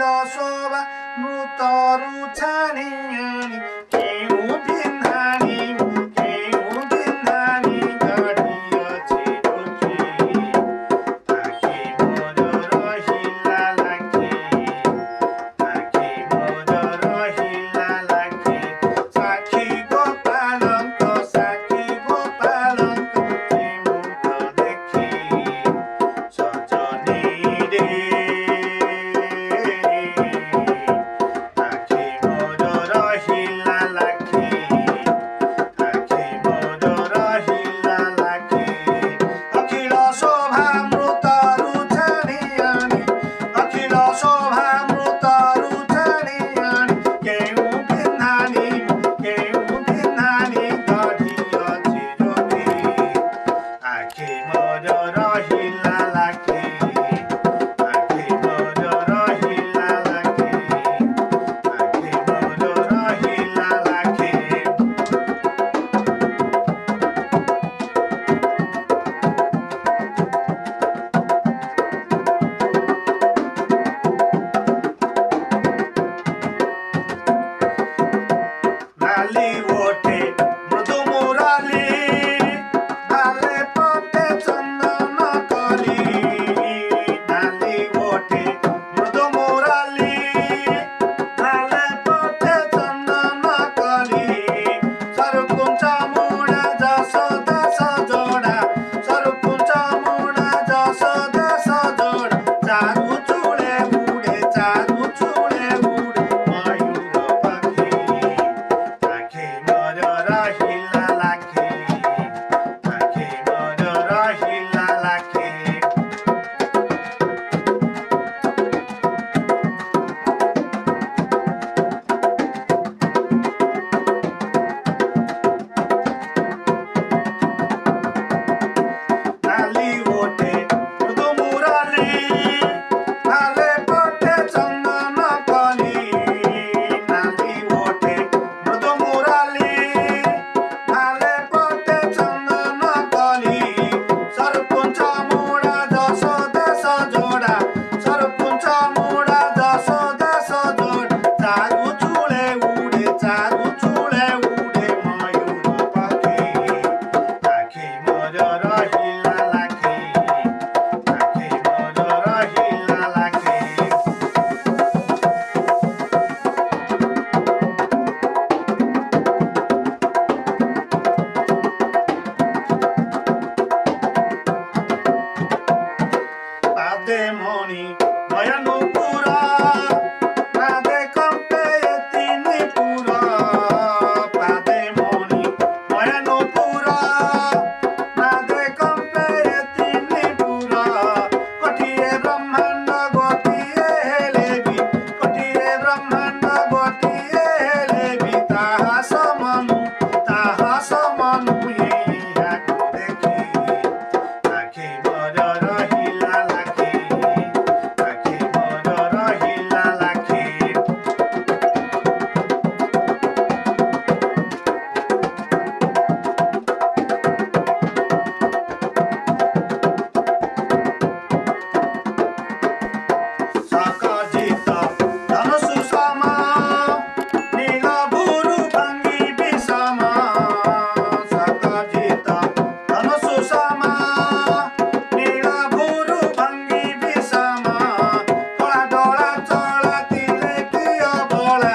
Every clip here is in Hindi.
अखिल शोभा मृतरु छाणी केहु बिन्धानी गढियछि डोकी आखि मोर रहिला लाखे साक्षी गोपालंक मुख देखी सजनी रे आखि मोर रहिला लाखे अखिल शोभा मृतरु छाणी अखिल शोभा मृतरु छाणी केहु बिन्धानी गढियछि डोकी आखि मोर रहिला लाखे नाली ओठे मृदु मुराली नाले पटे चंदन कली नाली ओठे मृदु मुराली नाले पटे चंदन कली सरकुंचा मुड़ा जस दस जोड़ा सरकुंचा मुड़ा जस दस जोड़ा चारु चूड़े उड़े मयूर पक्षी आखि मोर रहिला लाखे नाली ओठे मृदु मुराली नाले पटे चंदन कली नाली ओठे मृदु मुराली नाले पटे चंदन कली सरपुंचा मुड़ा दस दस जोड़ा चारु चूड़े उड़े मयूर पक्षी आखि मोर रहिला लाखे पादे मणि नयनपुर पादे कंपे तिनिपुर पादे मणि नयनपुर पादे कंपे तिनिपुर कोटिए ब्रह्मांड गोटिए हेलेबी ताहा समनु एहाको देखी आखि मोर रहिला लाखे सकजित धनुषु सम नील भुरु भंगी विषम सकजित धनुषु सम नील भुरु भंगी विषम कला डोला चला तिले किय बोला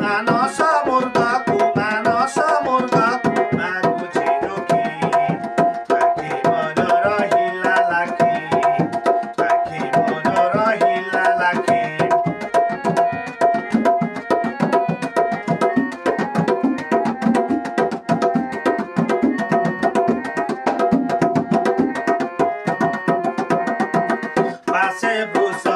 मानस मुर्गकु मागुछि डोकी आखि मोर रहिला लाखे पासे भूषण